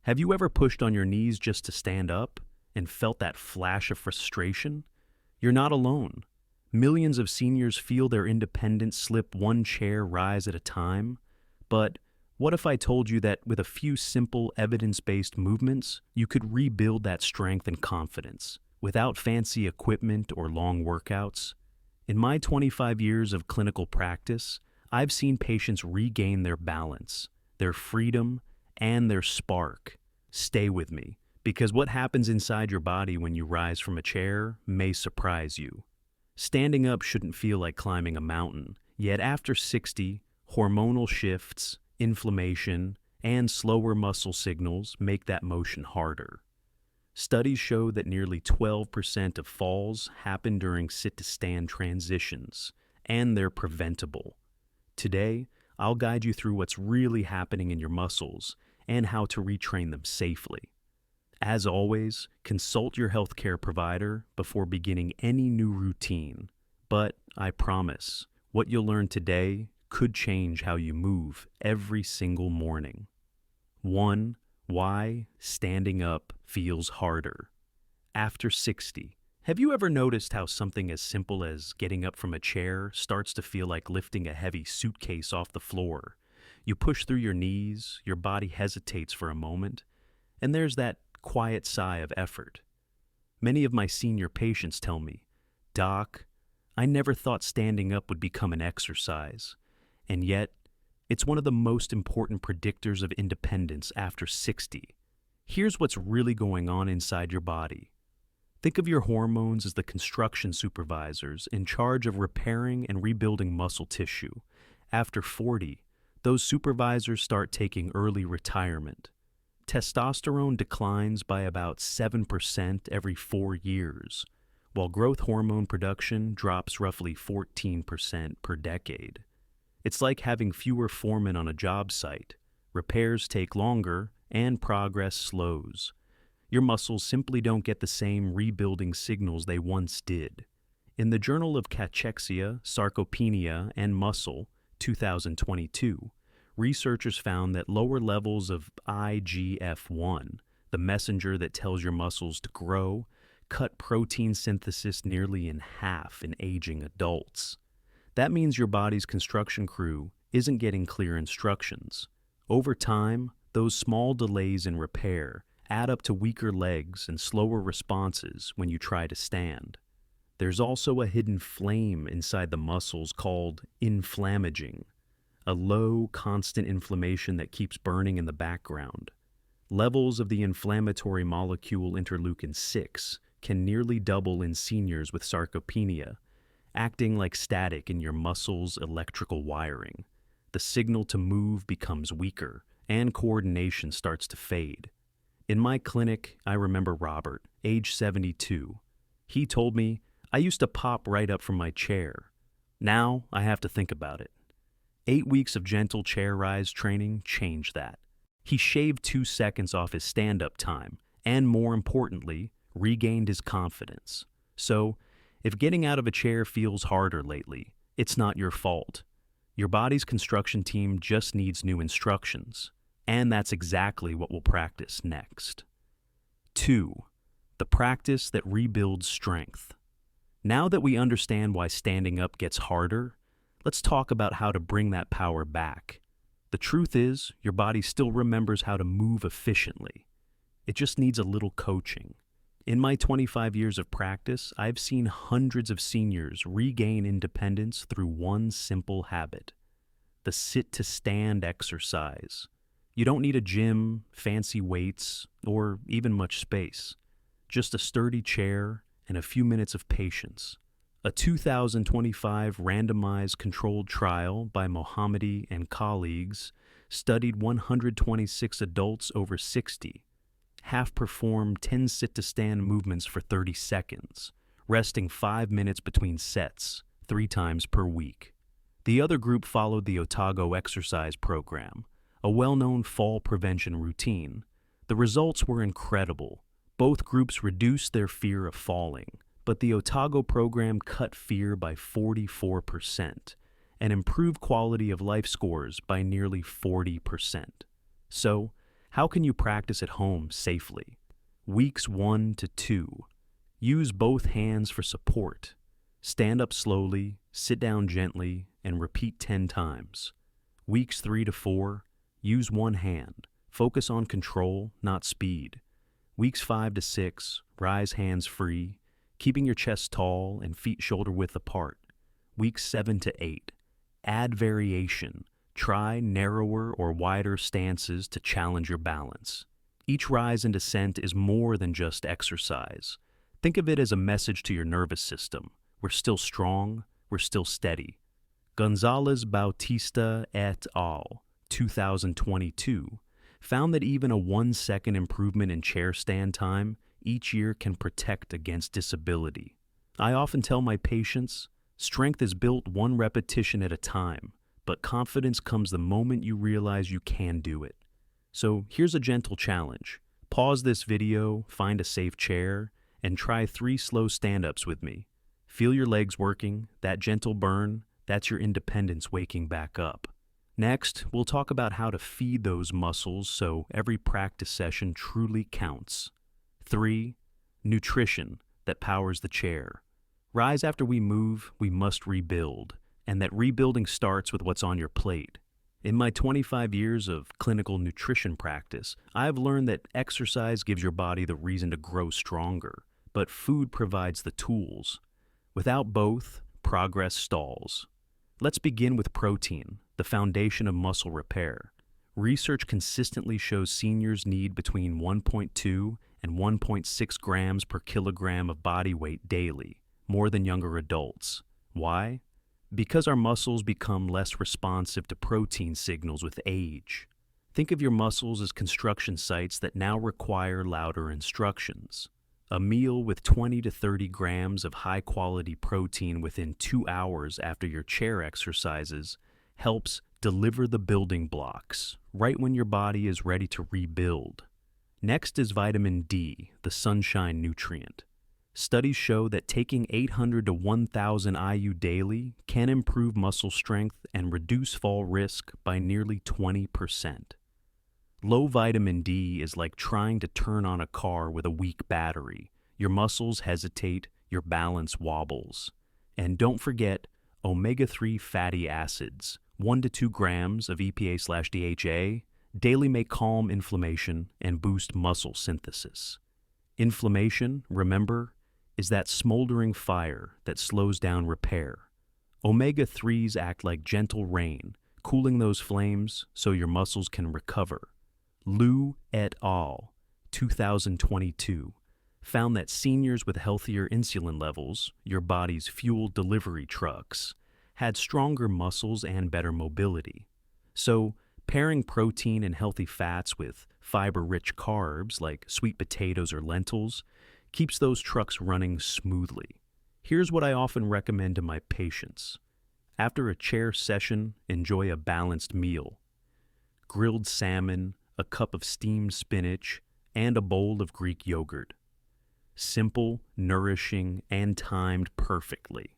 Have you ever pushed on your knees just to stand up and felt that flash of frustration? You're not alone. Millions of seniors feel their independence slip one chair rise at a time. But what if I told you that with a few simple evidence-based movements, you could rebuild that strength and confidence without fancy equipment or long workouts? In my 25 years of clinical practice, I've seen patients regain their balance, their freedom, and their spark. Stay with me, because what happens inside your body when you rise from a chair may surprise you. Standing up shouldn't feel like climbing a mountain, yet after 60, hormonal shifts, inflammation, and slower muscle signals make that motion harder. Studies show that nearly 12% of falls happen during sit-to-stand transitions, and they're preventable. Today, I'll guide you through what's really happening in your muscles and how to retrain them safely. As always, consult your healthcare provider before beginning any new routine. But I promise, what you'll learn today could change how you move every single morning. 1. Why standing up feels harder. After 60, have you ever noticed how something as simple as getting up from a chair starts to feel like lifting a heavy suitcase off the floor? You push through your knees, your body hesitates for a moment, and there's that quiet sigh of effort. Many of my senior patients tell me, "Doc, I never thought standing up would become an exercise, and yet it's one of the most important predictors of independence after 60. Here's what's really going on inside your body. Think of your hormones as the construction supervisors in charge of repairing and rebuilding muscle tissue. After 40, those supervisors start taking early retirement. Testosterone declines by about 7% every 4 years, while growth hormone production drops roughly 14% per decade. It's like having fewer foremen on a job site. Repairs take longer, and progress slows. Your muscles simply don't get the same rebuilding signals they once did. In the Journal of Cachexia, Sarcopenia, and Muscle, 2022, researchers found that lower levels of IGF-1, the messenger that tells your muscles to grow, cut protein synthesis nearly in half in aging adults. That means your body's construction crew isn't getting clear instructions. Over time, those small delays in repair add up to weaker legs and slower responses when you try to stand. There's also a hidden flame inside the muscles called inflammaging, a low, constant inflammation that keeps burning in the background. Levels of the inflammatory molecule interleukin-6 can nearly double in seniors with sarcopenia, acting like static in your muscles' electrical wiring. The signal to move becomes weaker, and coordination starts to fade. In my clinic, I remember Robert, age 72. He told me, "I used to pop right up from my chair. Now I have to think about it." 8 weeks of gentle chair rise training changed that. He shaved 2 seconds off his stand-up time, and more importantly, regained his confidence. So, if getting out of a chair feels harder lately, it's not your fault. Your body's construction team just needs new instructions, and that's exactly what we'll practice next. 2. The practice that rebuilds strength. Now that we understand why standing up gets harder, let's talk about how to bring that power back. The truth is, your body still remembers how to move efficiently. It just needs a little coaching. In my 25 years of practice, I've seen hundreds of seniors regain independence through one simple habit: the sit-to-stand exercise. You don't need a gym, fancy weights, or even much space. Just a sturdy chair and a few minutes of patience. A 2025 randomized controlled trial by Mohammadi and colleagues studied 126 adults over 60. Half performed 10 sit-to-stand movements for 30 seconds, resting 5 minutes between sets, 3 times per week. The other group followed the Otago exercise program, a well-known fall prevention routine. The results were incredible. Both groups reduced their fear of falling, but the Otago program cut fear by 44% and improved quality of life scores by nearly 40%. So, How can you practice at home safely? Weeks 1 to 2. Use both hands for support. Stand up slowly, sit down gently, and repeat 10 times. Weeks 3 to 4. Use one hand. Focus on control, not speed. Weeks 5 to 6. Rise hands free, keeping your chest tall and feet shoulder width apart. Weeks 7 to 8. Add variation. Try narrower or wider stances to challenge your balance. Each rise and descent is more than just exercise. Think of it as a message to your nervous system. We're still strong, we're still steady. Gonzalez Bautista et al., 2022, found that even a 1-second improvement in chair stand time each year can protect against disability. I often tell my patients, strength is built one repetition at a time, but confidence comes the moment you realize you can do it. So here's a gentle challenge. Pause this video, find a safe chair, and try 3 slow stand-ups with me. Feel your legs working, that gentle burn, that's your independence waking back up. Next, we'll talk about how to feed those muscles so every practice session truly counts. 3. Nutrition that powers the chair. Rise after we move, we must rebuild, and that rebuilding starts with what's on your plate. In my 25 years of clinical nutrition practice, I've learned that exercise gives your body the reason to grow stronger, but food provides the tools. Without both, progress stalls. Let's begin with protein, the foundation of muscle repair. Research consistently shows seniors need between 1.2 and 1.6 grams per kilogram of body weight daily, more than younger adults. Why? Because our muscles become less responsive to protein signals with age. Think of your muscles as construction sites that now require louder instructions. A meal with 20 to 30 grams of high-quality protein within 2 hours after your chair exercises helps deliver the building blocks right when your body is ready to rebuild. Next is vitamin D, the sunshine nutrient. Studies show that taking 800 to 1,000 IU daily can improve muscle strength and reduce fall risk by nearly 20%. Low vitamin D is like trying to turn on a car with a weak battery. Your muscles hesitate, your balance wobbles. And don't forget omega-3 fatty acids. 1 to 2 grams of EPA/DHA daily may calm inflammation and boost muscle synthesis. Inflammation, remember, is that smoldering fire that slows down repair. Omega-3s act like gentle rain, cooling those flames so your muscles can recover. Liu et al., 2022, found that seniors with healthier insulin levels, your body's fuel delivery trucks, had stronger muscles and better mobility. So, pairing protein and healthy fats with fiber-rich carbs like sweet potatoes or lentils keeps those trucks running smoothly. Here's what I often recommend to my patients. After a chair session, enjoy a balanced meal. Grilled salmon, a cup of steamed spinach, and a bowl of Greek yogurt. Simple, nourishing, and timed perfectly.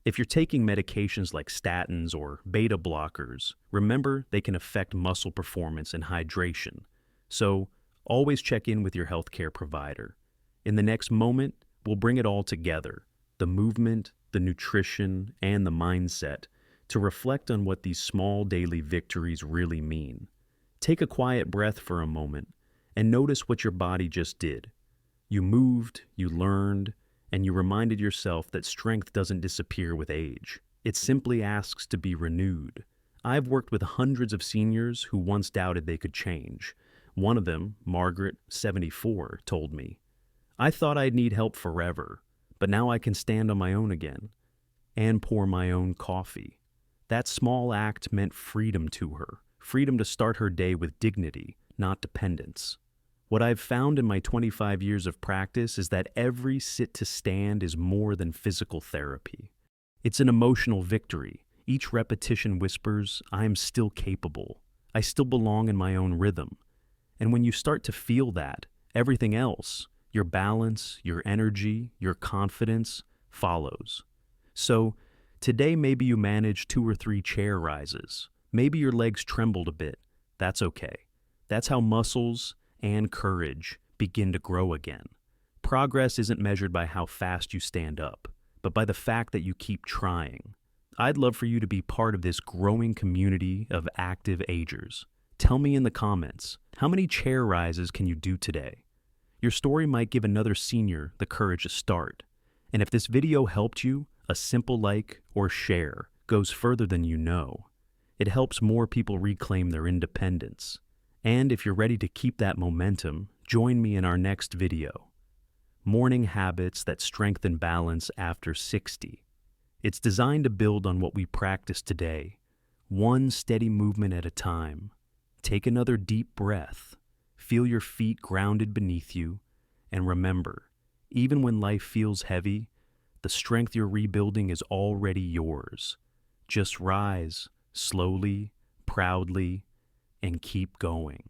If you're taking medications like statins or beta blockers, remember they can affect muscle performance and hydration. So, always check in with your healthcare provider. In the next moment, we'll bring it all together, the movement, the nutrition, and the mindset, to reflect on what these small daily victories really mean. Take a quiet breath for a moment and notice what your body just did. You moved, you learned, and you reminded yourself that strength doesn't disappear with age. It simply asks to be renewed. I've worked with hundreds of seniors who once doubted they could change. One of them, Margaret, 74, told me, "I thought I'd need help forever, but now I can stand on my own again and pour my own coffee." That small act meant freedom to her, freedom to start her day with dignity, not dependence. What I've found in my 25 years of practice is that every sit to stand is more than physical therapy. It's an emotional victory. Each repetition whispers, I am still capable. I still belong in my own rhythm. And when you start to feel that, everything else, your balance, your energy, your confidence, follows. So, today maybe you manage 2 or 3 chair rises. Maybe your legs trembled a bit. That's okay. That's how muscles and courage begin to grow again. Progress isn't measured by how fast you stand up, but by the fact that you keep trying. I'd love for you to be part of this growing community of active agers. Tell me in the comments, how many chair rises can you do today? Your story might give another senior the courage to start. And if this video helped you, a simple like or share goes further than you know. It helps more people reclaim their independence. And if you're ready to keep that momentum, join me in our next video. Morning habits that strengthen balance after 60. It's designed to build on what we practice today, one steady movement at a time. Take another deep breath, feel your feet grounded beneath you, and remember, even when life feels heavy, the strength you're rebuilding is already yours. Just rise, slowly, proudly, and keep going.